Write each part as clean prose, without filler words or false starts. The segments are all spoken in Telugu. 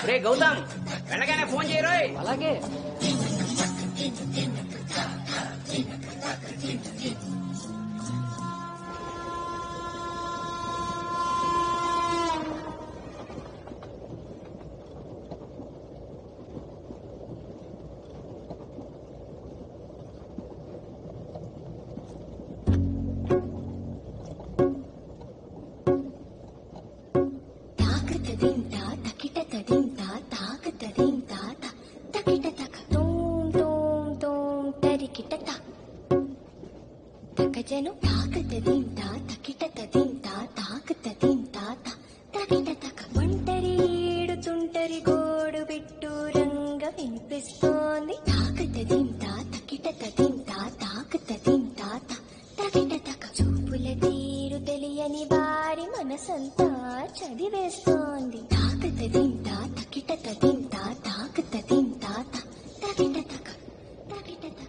రే గౌతమ్, వెళ్ళగానే ఫోన్ చేయరోయ్. అలాగే. జను తాకతదింతా తకిటతదింతా తాకతదింతా తకిటతక ఒంటరి ఏడుతుంటరి గోడు బిట్టు రంగ వినిపిస్తోంది. తాకతదింతా తకిటతదింతా తాకతదింతా తకిటతక చూపుల తీరు తెలియని వారి మనసంతా చదివేస్తోంది. తాకతదింతా తకిటతదింతా తాకతదింతా తకిటతక తకిటతక.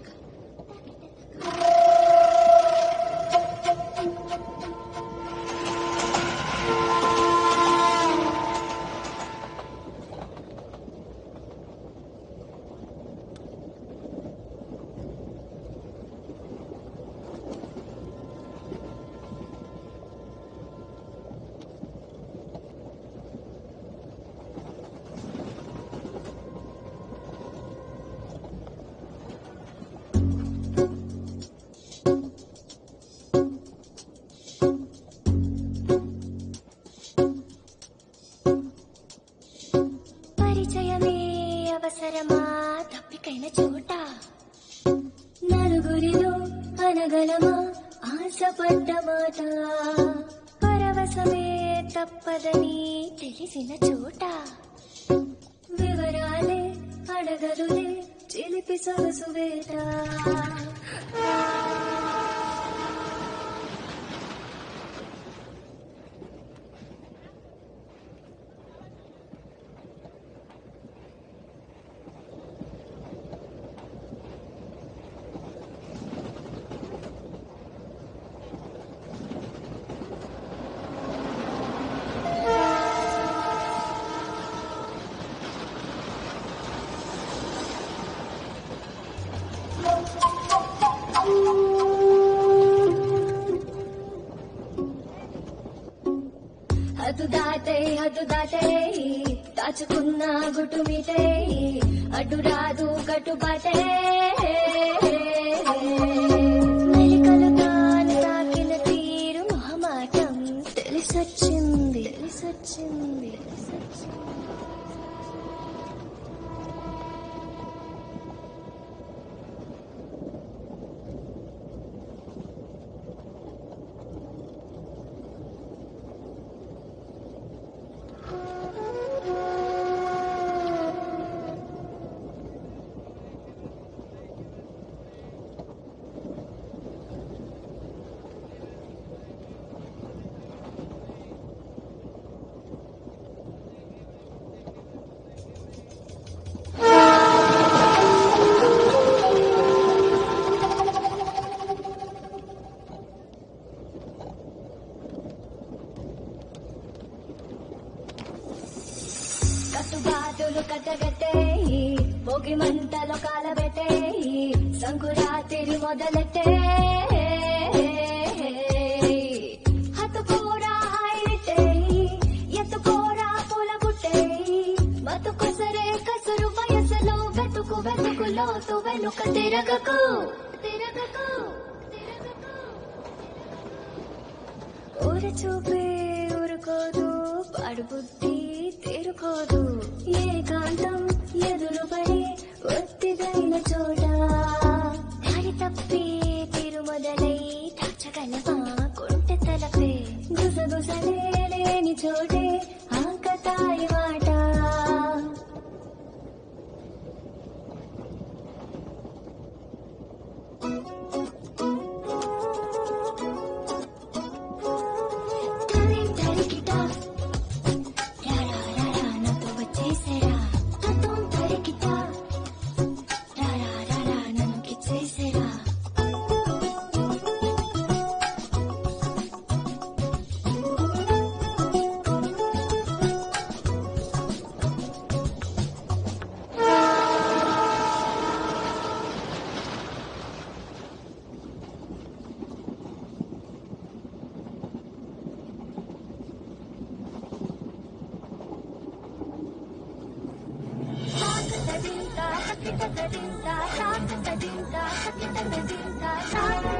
అవసరమా తప్పికైన చోట నలుగురిలో అనగలమా ఆశపడ్డ మాట పరవశమే తప్పదని తెలిసిన చోట వివరాలే అడగలులే చిలిపి సొగసు వేట. హద్దు దాటే దాచుకున్న గుట్టు మీటే అడ్డు రాదు గట్టు బాటే మెలికలు తాను తాకిన తీరు మొహమాటం తెలిసొచ్చింది. కట్టుబాటులు కట్టగట్టే భోగి మంటలు కాలబెట్టే సంకురాత్రి మొదలెట్టే హతుకోరా హాయిటే ఎత్తుకోరా పూల గుట్టే బతుకొసరే కసురు వయసులో వెతుకులో వెనుక తిరగకు ఊర చూపే ఊరుకోదు పాడు బుద్ధి తేరుకోదు ఏకాంతం ఎదురు పడి ఒత్తిదైన చోట దారి తప్పి తీరు మొదలై దాచగలవా కొంటె తలపే గుసగుసలే లేని చోటే ఆకతాయి మాట. తకిట తదింత తా తదింత తకిట తదింత తా